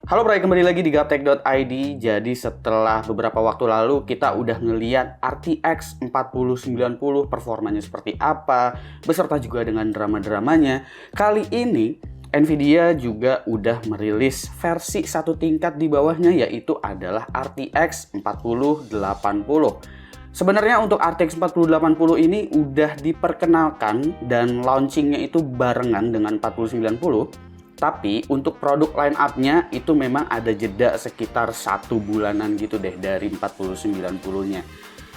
Halo Bray, kembali lagi di Gaptek.id. Jadi setelah beberapa waktu lalu kita udah ngeliat RTX 4090 performanya seperti apa, beserta juga dengan drama-dramanya. Kali ini Nvidia juga udah merilis versi satu tingkat di bawahnya, yaitu adalah RTX 4080. Sebenarnya untuk RTX 4080 ini udah diperkenalkan dan launchingnya itu barengan dengan 4090. Tapi untuk produk line up-nya itu memang ada jeda sekitar 1 bulanan gitu deh dari 4090-nya.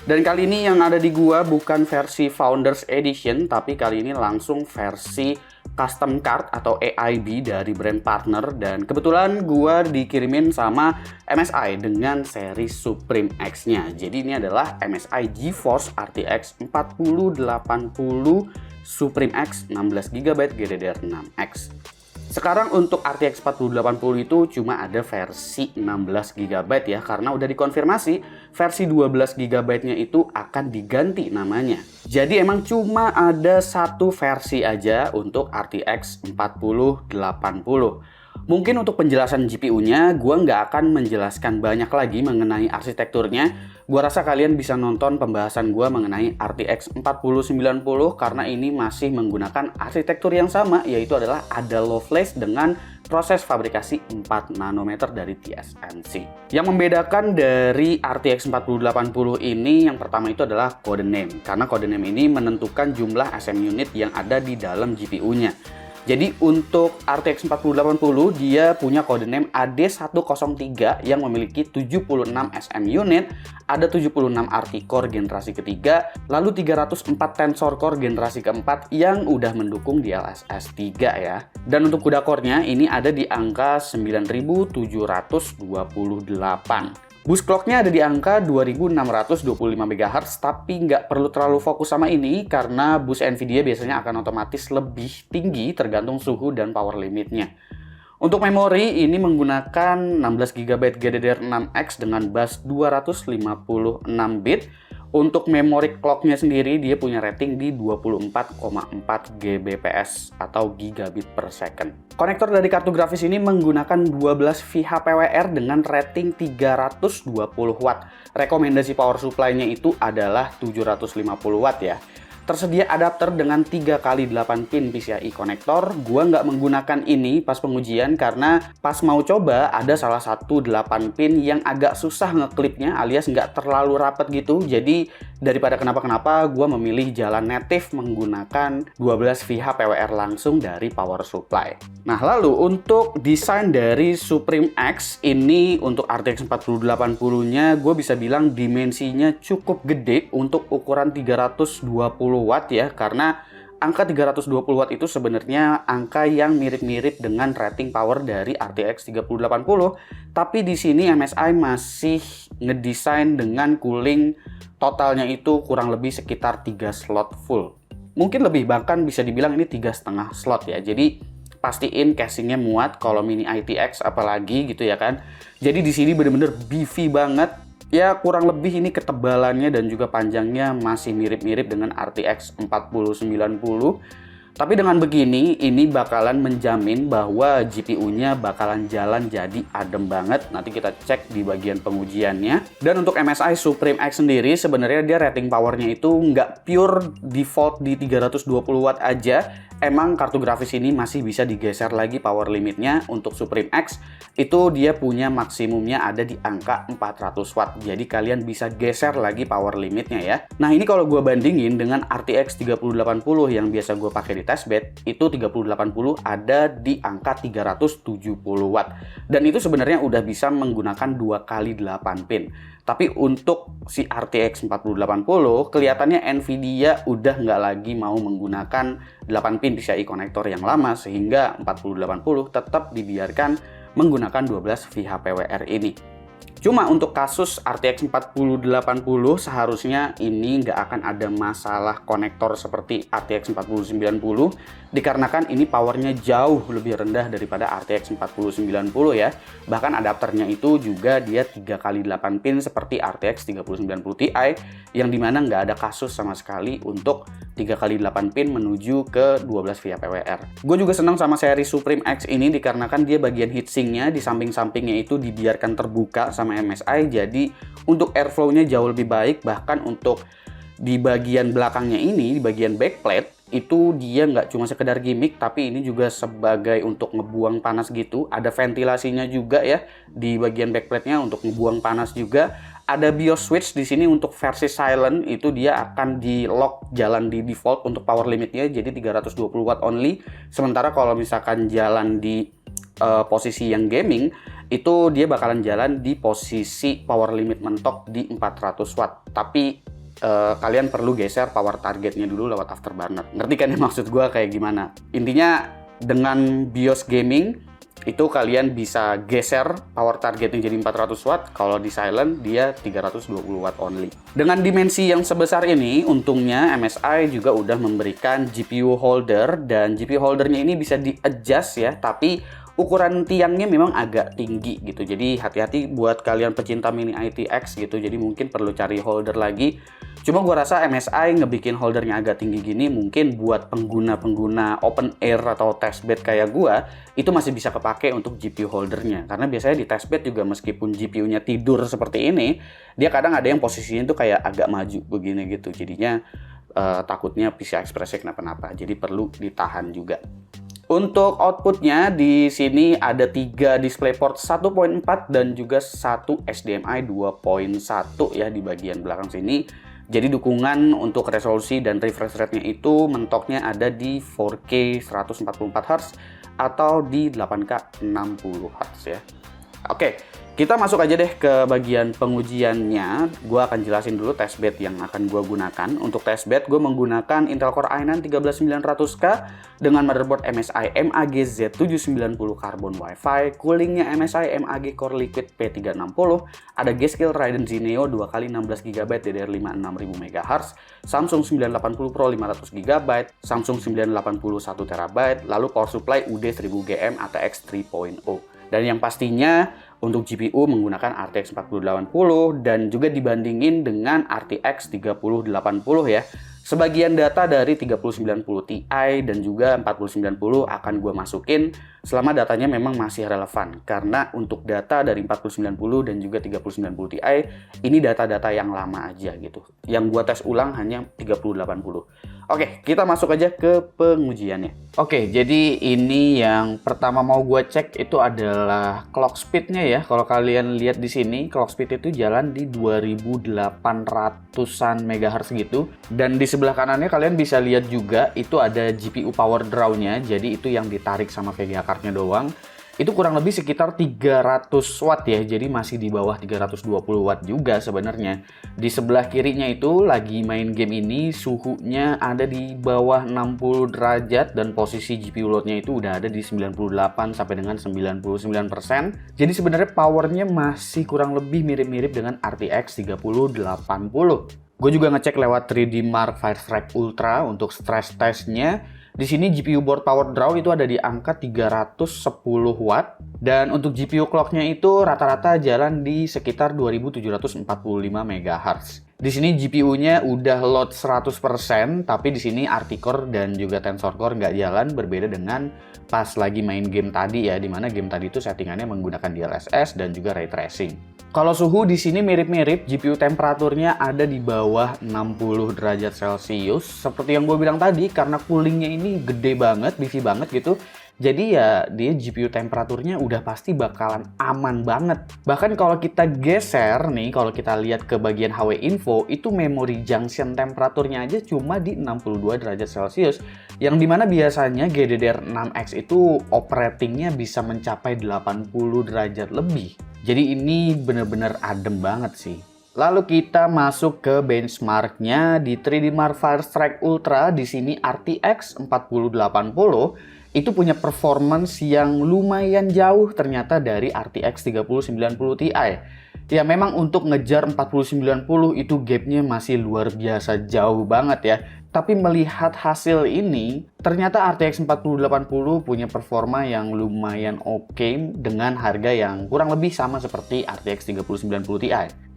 Dan kali ini yang ada di gua bukan versi Founders Edition, tapi kali ini langsung versi custom card atau AIB dari brand partner. Dan kebetulan gua dikirimin sama MSI dengan seri Supreme X-nya. Jadi ini adalah MSI GeForce RTX 4080 Supreme X 16GB GDDR6X. Sekarang untuk RTX 4080 itu cuma ada versi 16GB ya, karena udah dikonfirmasi versi 12GB-nya itu akan diganti namanya. Jadi emang cuma ada satu versi aja untuk RTX 4080. Mungkin untuk penjelasan GPU-nya, gue nggak akan menjelaskan banyak lagi mengenai arsitekturnya. Gue rasa kalian bisa nonton pembahasan gue mengenai RTX 4090 karena ini masih menggunakan arsitektur yang sama, yaitu adalah ada low flash dengan proses fabrikasi 4 nanometer dari TSMC. Yang membedakan dari RTX 4080 ini yang pertama itu adalah code name, karena code name ini menentukan jumlah SM unit yang ada di dalam GPU-nya. Jadi untuk RTX 4080 dia punya kode name AD103 yang memiliki 76 SM unit, ada 76 RT Core generasi ketiga, lalu 304 Tensor Core generasi keempat yang udah mendukung DLSS 3 ya. Dan untuk CUDA core-nya ini ada di angka 9728. Boost clock-nya ada di angka 2625 MHz, tapi nggak perlu terlalu fokus sama ini karena boost Nvidia biasanya akan otomatis lebih tinggi tergantung suhu dan power limitnya. Untuk memori ini menggunakan 16GB GDDR6X dengan bus 256 bit. Untuk memori clock-nya sendiri dia punya rating di 24,4 Gbps atau gigabit per second. Konektor dari kartu grafis ini menggunakan 12 VHPWR dengan rating 320 watt. Rekomendasi power supply-nya itu adalah 750 watt ya. Tersedia adapter dengan 3x8 pin PCIe konektor. Gua nggak menggunakan ini pas pengujian karena pas mau coba ada salah satu 8 pin yang agak susah ngeklipnya alias nggak terlalu rapet gitu. Jadi daripada kenapa-kenapa gua memilih jalan native menggunakan 12 VHPWR langsung dari power supply. Nah lalu untuk desain dari Supreme X ini untuk RTX 4080-nya gue bisa bilang dimensinya cukup gede untuk ukuran 320 watt ya, karena angka 320 watt itu sebenarnya angka yang mirip-mirip dengan rating power dari RTX 3080, tapi di sini MSI masih ngedesain dengan cooling totalnya itu kurang lebih sekitar 3 slot full. Mungkin lebih, bahkan bisa dibilang ini 3,5 slot ya. Jadi pastiin casingnya muat kalau mini ITX apalagi gitu ya kan. Jadi di sini bener-bener beefy banget. Ya kurang lebih ini ketebalannya dan juga panjangnya masih mirip-mirip dengan RTX 4090. Tapi dengan begini, ini bakalan menjamin bahwa GPU-nya bakalan jalan jadi adem banget. Nanti kita cek di bagian pengujiannya. Dan untuk MSI Supreme X sendiri, sebenarnya dia rating powernya itu nggak pure default di 320 watt aja. Emang kartu grafis ini masih bisa digeser lagi power limitnya. Untuk Supreme X, itu dia punya maksimumnya ada di angka 400 watt. Jadi kalian bisa geser lagi power limitnya ya. Nah ini kalau gue bandingin dengan RTX 3080 yang biasa gue pakai di testbed, itu 3080 ada di angka 370 watt. Dan itu sebenarnya udah bisa menggunakan 2x8 pin. Tapi untuk si RTX 4080 kelihatannya Nvidia udah nggak lagi mau menggunakan 8 pin PCIe konektor yang lama, sehingga 4080 tetap dibiarkan menggunakan 12 VHPWR ini. Cuma untuk kasus RTX 4080 seharusnya ini nggak akan ada masalah konektor seperti RTX 4090 dikarenakan ini powernya jauh lebih rendah daripada RTX 4090 ya. Bahkan adapternya itu juga dia 3x8 pin seperti RTX 3090 Ti yang dimana nggak ada kasus sama sekali untuk 3x8 pin menuju ke 12 via PWR. Gue juga senang sama seri Supreme X ini dikarenakan dia bagian heatsinknya di samping-sampingnya itu dibiarkan terbuka sama MSI, jadi untuk airflow-nya jauh lebih baik. Bahkan untuk di bagian belakangnya ini, di bagian backplate itu dia nggak cuma sekedar gimmick, tapi ini juga sebagai untuk ngebuang panas gitu. Ada ventilasinya juga ya di bagian backplate-nya untuk ngebuang panas juga. Ada BIOS switch di sini untuk versi silent, itu dia akan di lock jalan di default untuk power limitnya jadi 320 watt only. Sementara kalau misalkan jalan di posisi yang gaming itu dia bakalan jalan di posisi power limit mentok di 400 watt. Tapi kalian perlu geser power targetnya dulu lewat afterburner. Ngerti kan ya maksud gue kayak gimana? Intinya dengan BIOS gaming itu kalian bisa geser power targetnya jadi 400 watt. Kalau di silent dia 320 watt only. Dengan dimensi yang sebesar ini, untungnya MSI juga udah memberikan GPU holder, dan GPU holdernya ini bisa di-adjust ya, tapi ukuran tiangnya memang agak tinggi gitu. Jadi hati-hati buat kalian pecinta Mini ITX gitu. Jadi mungkin perlu cari holder lagi. Cuma gua rasa MSI ngebikin holdernya agak tinggi gini mungkin buat pengguna-pengguna open air atau testbed kayak gua itu masih bisa kepake untuk GPU holdernya. Karena biasanya di testbed juga meskipun GPU-nya tidur seperti ini, dia kadang ada yang posisinya tuh kayak agak maju begini gitu. Jadinya takutnya PCI Express-nya kenapa-napa. Jadi perlu ditahan juga. Untuk outputnya di sini ada 3 DisplayPort 1.4 dan juga 1 HDMI 2.1 ya di bagian belakang sini. Jadi dukungan untuk resolusi dan refresh rate-nya itu mentoknya ada di 4K 144Hz atau di 8K 60Hz ya. Oke, kita masuk aja deh ke bagian pengujiannya. Gue akan jelasin dulu testbed yang akan gue gunakan. Untuk testbed gue menggunakan Intel Core i9 13900K dengan motherboard MSI MAG Z790 Carbon Wi-Fi, coolingnya MSI MAG Core Liquid P360, ada G-Skill Radeon Zeneo 2x 16GB DDR5 6000 MHz, Samsung 980 Pro 500GB, Samsung 980 1TB, lalu power supply UD1000GM ATX 3.0. Dan yang pastinya untuk GPU menggunakan RTX 4080 dan juga dibandingin dengan RTX 3080 ya. Sebagian data dari 3090 Ti dan juga 4090 akan gue masukin selama datanya memang masih relevan. Karena untuk data dari 4090 dan juga 3090 Ti ini data-data yang lama aja gitu. Yang gue tes ulang hanya 3080. Oke, kita masuk aja ke pengujiannya. Oke, jadi ini yang pertama mau gue cek itu adalah clock speed-nya ya. Kalau kalian lihat di sini, clock speed itu jalan di 2800-an MHz gitu. Dan di sebelah kanannya kalian bisa lihat juga itu ada GPU power draw-nya. Jadi itu yang ditarik sama VGA card-nya doang. Itu kurang lebih sekitar 300 watt ya, jadi masih di bawah 320 watt juga sebenarnya. Di sebelah kirinya itu lagi main game ini, suhunya ada di bawah 60 derajat dan posisi GPU load-nya itu udah ada di 98 sampai dengan 99%. Jadi sebenarnya powernya masih kurang lebih mirip-mirip dengan RTX 3080. Gue juga ngecek lewat 3D Mark Firstrike Ultra untuk stress testnya. Di sini GPU board power draw itu ada di angka 310 watt dan untuk GPU clock-nya itu rata-rata jalan di sekitar 2745 MHz. Di sini GPU-nya udah load 100%, tapi di sini RT-Core dan juga Tensor Core nggak jalan, berbeda dengan pas lagi main game tadi ya, dimana game tadi itu settingannya menggunakan DLSS dan juga Ray Tracing. Kalau suhu di sini mirip-mirip, GPU temperaturnya ada di bawah 60 derajat Celcius. Seperti yang gue bilang tadi, karena coolingnya ini gede banget, beefy banget gitu. Jadi ya dia GPU temperaturnya udah pasti bakalan aman banget. Bahkan kalau kita geser nih, kalau kita lihat ke bagian HW Info, itu memory junction temperaturnya aja cuma di 62 derajat Celcius. Yang dimana biasanya GDDR6X itu operatingnya bisa mencapai 80 derajat lebih. Jadi ini bener-bener adem banget sih. Lalu kita masuk ke benchmarknya di 3D Mark Firstrike Ultra. Di sini RTX 4080 itu punya performance yang lumayan jauh ternyata dari RTX 3090 Ti. Ya memang untuk ngejar 4090 itu gapnya masih luar biasa jauh banget ya. Tapi melihat hasil ini, ternyata RTX 4080 punya performa yang lumayan oke dengan harga yang kurang lebih sama seperti RTX 3090 Ti.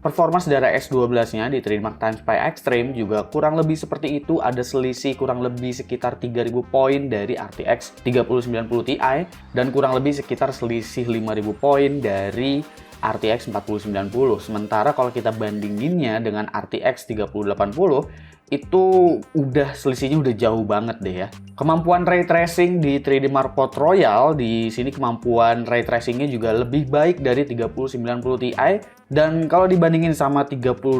Performa sedara S12-nya di Trademark TimeSpy Extreme juga kurang lebih seperti itu, ada selisih kurang lebih sekitar 3000 poin dari RTX 3090 Ti dan kurang lebih sekitar selisih 5000 poin dari RTX 4090. Sementara kalau kita bandinginnya dengan RTX 3080 itu udah selisihnya udah jauh banget deh ya. Kemampuan ray tracing di 3D Mark Pro Royal, di sini kemampuan ray tracingnya juga lebih baik dari 3090 Ti, dan kalau dibandingin sama 3080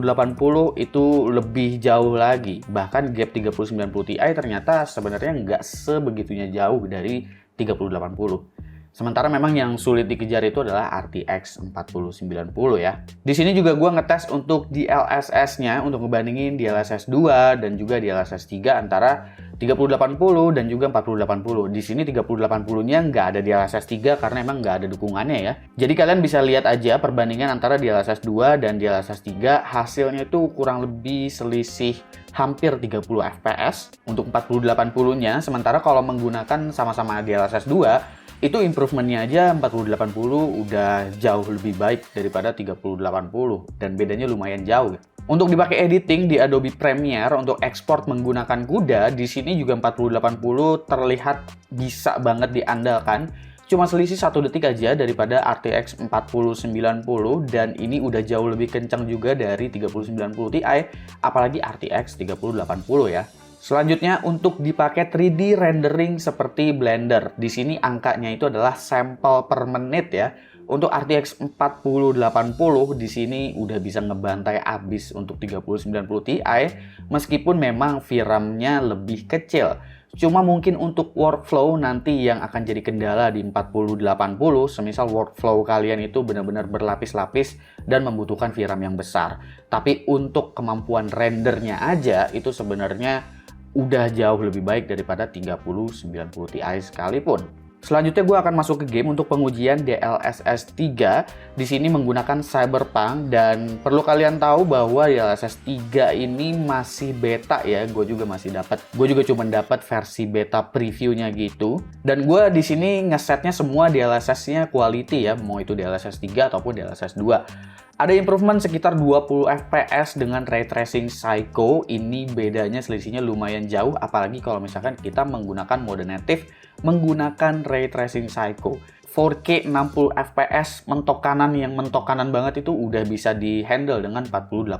itu lebih jauh lagi. Bahkan gap 3090 Ti ternyata sebenarnya nggak sebegitunya jauh dari 3080. Sementara memang yang sulit dikejar itu adalah RTX 4090 ya. Di sini juga gue ngetes untuk DLSS-nya untuk ngebandingin DLSS 2 dan juga DLSS 3 antara 3080 dan juga 4080. Di sini 3080-nya nggak ada DLSS 3 karena emang nggak ada dukungannya ya. Jadi kalian bisa lihat aja perbandingan antara DLSS 2 dan DLSS 3, hasilnya itu kurang lebih selisih hampir 30 fps untuk 4080-nya. Sementara kalau menggunakan sama-sama DLSS 2, itu improvementnya aja 4080 udah jauh lebih baik daripada 3080 dan bedanya lumayan jauh. Untuk dipakai editing di Adobe Premiere untuk ekspor menggunakan CUDA, di sini juga 4080 terlihat bisa banget diandalkan. Cuma selisih 1 detik aja daripada RTX 4090 dan ini udah jauh lebih kencang juga dari 3090 Ti, apalagi RTX 3080 ya. Selanjutnya untuk dipakai 3D rendering seperti Blender. Di sini angkanya itu adalah sampel per menit ya. Untuk RTX 4080 di sini udah bisa ngebantai abis untuk 3090 Ti meskipun memang VRAM-nya lebih kecil. Cuma mungkin untuk workflow nanti yang akan jadi kendala di 4080, semisal workflow kalian itu benar-benar berlapis-lapis dan membutuhkan VRAM yang besar. Tapi untuk kemampuan rendernya aja itu sebenarnya udah jauh lebih baik daripada 3090 Ti sekalipun. Selanjutnya gue akan masuk ke game untuk pengujian DLSS 3. Di sini menggunakan Cyberpunk dan perlu kalian tahu bahwa DLSS 3 ini masih beta ya. Gue juga cuma dapat versi beta previewnya gitu. Dan gue di sini ngesetnya semua DLSS-nya quality ya, mau itu DLSS 3 ataupun DLSS 2. Ada improvement sekitar 20 fps dengan ray tracing Psycho. Ini bedanya selisihnya lumayan jauh, apalagi kalau misalkan kita menggunakan mode native menggunakan ray tracing Psycho. 4K 60 fps mentok kanan banget itu udah bisa di-handle dengan 4080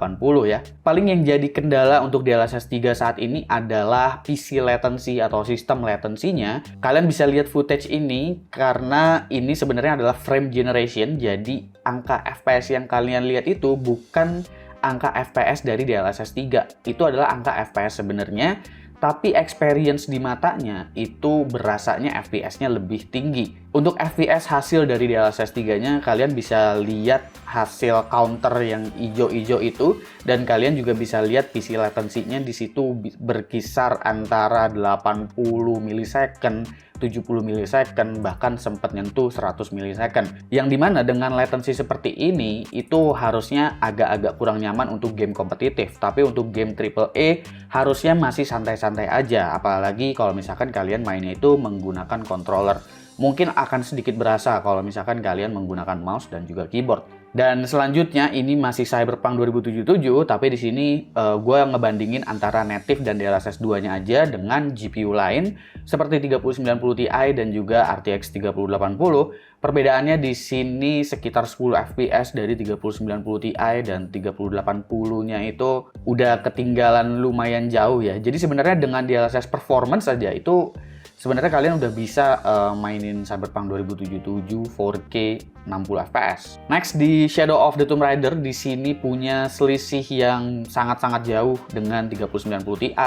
ya. Paling yang jadi kendala untuk DLSS 3 saat ini adalah PC latency atau sistem latensinya. Kalian bisa lihat footage ini karena ini sebenarnya adalah frame generation, jadi angka FPS yang kalian lihat itu bukan angka FPS dari DLSS 3. Itu adalah angka FPS sebenarnya, tapi experience di matanya itu berasanya FPS-nya lebih tinggi. Untuk FPS hasil dari DLSS 3-nya, kalian bisa lihat hasil counter yang hijau-hijau itu, dan kalian juga bisa lihat PC latency-nya di situ berkisar antara 80 milisecond, 70 milisecond, bahkan sempat nyentuh 100 milisecond. Yang dimana dengan latency seperti ini, itu harusnya agak-agak kurang nyaman untuk game kompetitif. Tapi untuk game AAA, harusnya masih santai-santai aja. Apalagi kalau misalkan kalian mainnya itu menggunakan controller. Mungkin akan sedikit berasa kalau misalkan kalian menggunakan mouse dan juga keyboard. Dan selanjutnya ini masih Cyberpunk 2077, tapi di sini gue ngebandingin antara native dan DLSS 2-nya aja dengan GPU lain seperti 3090 Ti dan juga RTX 3080. Perbedaannya di sini sekitar 10 fps dari 3090 Ti dan 3080-nya itu udah ketinggalan lumayan jauh ya. Jadi sebenarnya dengan DLSS performance saja itu sebenarnya kalian udah bisa mainin Cyberpunk 2077 4K 60 fps. Next di Shadow of the Tomb Raider di sini punya selisih yang sangat-sangat jauh dengan 3090 Ti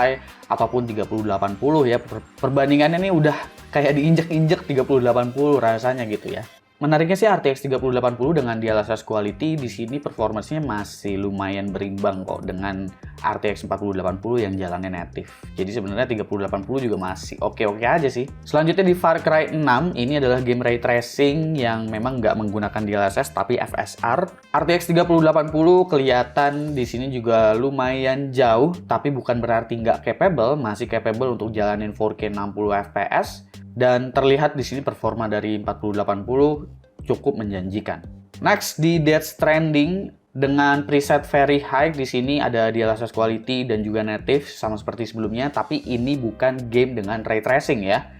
ataupun 3080 ya. Perbandingannya ini udah kayak diinjek-injek 3080 rasanya gitu ya. Menariknya sih RTX 3080 dengan DLSS quality di sini performanya masih lumayan berimbang kok dengan RTX 4080 yang jalannya native. Jadi sebenarnya 3080 juga masih oke-oke aja sih. Selanjutnya di Far Cry 6, ini adalah game ray tracing yang memang nggak menggunakan DLSS tapi FSR. RTX 3080 kelihatan di sini juga lumayan jauh, tapi bukan berarti nggak capable, masih capable untuk jalanin 4K 60 fps. Dan terlihat di sini performa dari 4080 cukup menjanjikan. Next di Death Stranding dengan preset very high, di sini ada DLSS quality dan juga native sama seperti sebelumnya, tapi ini bukan game dengan ray tracing ya.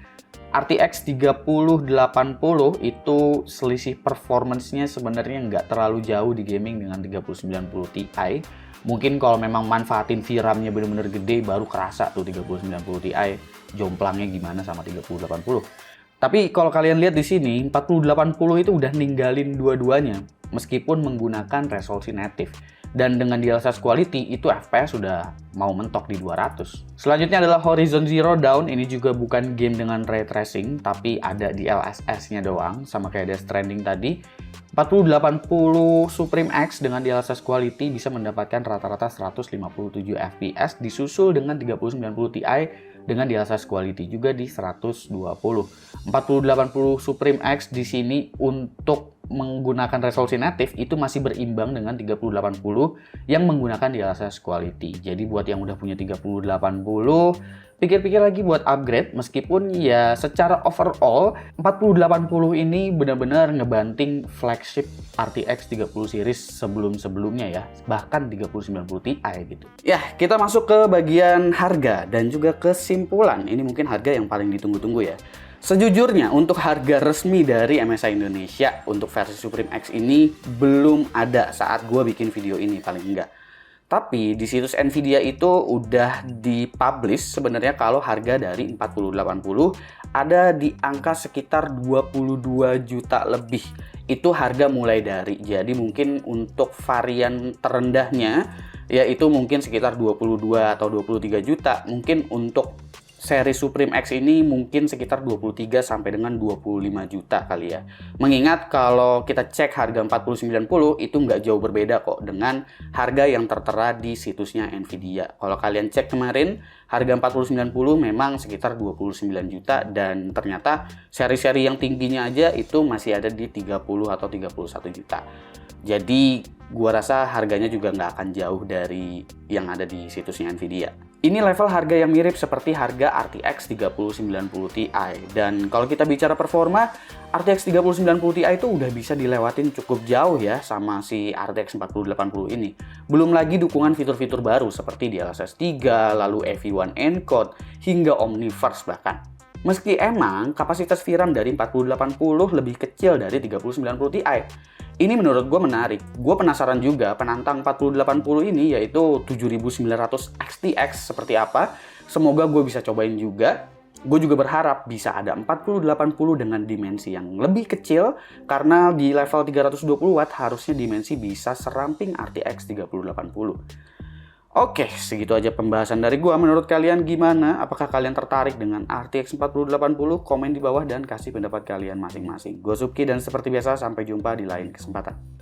RTX 3080 itu selisih performance-nya sebenarnya nggak terlalu jauh di gaming dengan 3090 Ti. Mungkin kalau memang manfaatin VRAM-nya bener-bener gede baru kerasa tuh 3090 Ti jomplangnya gimana sama 3080. Tapi kalau kalian lihat di sini 4080 itu udah ninggalin dua-duanya meskipun menggunakan resolusi native. Dan dengan DLSS quality itu FPS sudah mau mentok di 200. Selanjutnya adalah Horizon Zero Dawn. Ini juga bukan game dengan ray tracing tapi ada DLSS-nya doang sama kayak Death Stranding tadi. 4080 Supreme X dengan DLSS quality bisa mendapatkan rata-rata 157 fps disusul dengan 3090 Ti dengan DLSS quality juga di 120. 4080 Supreme X di sini untuk menggunakan resolusi native itu masih berimbang dengan 3080 yang menggunakan DLSS quality. Jadi buat yang udah punya 3080, pikir-pikir lagi buat upgrade, meskipun ya secara overall 4080 ini benar-benar ngebanting flagship RTX 30 series sebelum-sebelumnya ya, bahkan 3090 Ti gitu. Ya, kita masuk ke bagian harga dan juga kesimpulan. Ini mungkin harga yang paling ditunggu-tunggu ya. Sejujurnya untuk harga resmi dari MSI Indonesia untuk versi Supreme X ini belum ada saat gue bikin video ini, paling enggak. Tapi di situs Nvidia itu udah dipublish sebenarnya kalau harga dari 4080 ada di angka sekitar 22 juta lebih. Itu harga mulai dari. Jadi mungkin untuk varian terendahnya yaitu mungkin sekitar 22 atau 23 juta. Mungkin untuk seri Supreme X ini mungkin sekitar 23 sampai dengan 25 juta kali ya. Mengingat kalau kita cek harga 4090 itu nggak jauh berbeda kok dengan harga yang tertera di situsnya Nvidia. Kalau kalian cek kemarin harga 4090 memang sekitar 29 juta dan ternyata seri-seri yang tingginya aja itu masih ada di 30 atau 31 juta. Jadi gua rasa harganya juga nggak akan jauh dari yang ada di situsnya Nvidia. Ini level harga yang mirip seperti harga RTX 3090 Ti. Dan kalau kita bicara performa, RTX 3090 Ti itu udah bisa dilewatin cukup jauh ya sama si RTX 4080 ini. Belum lagi dukungan fitur-fitur baru seperti DLSS 3, lalu AV1 encode, hingga Omniverse bahkan. Meski emang kapasitas VRAM dari 4080 lebih kecil dari 3090 Ti. Ini menurut gue menarik. Gue penasaran juga penantang 4080 ini yaitu 7900 XTX seperti apa. Semoga gue bisa cobain juga. Gue juga berharap bisa ada 4080 dengan dimensi yang lebih kecil karena di level 320 watt harusnya dimensi bisa seramping RTX 3080. Oke, segitu aja pembahasan dari gua. Menurut kalian gimana? Apakah kalian tertarik dengan RTX 4080? Komen di bawah dan kasih pendapat kalian masing-masing. Gue Subki dan seperti biasa sampai jumpa di lain kesempatan.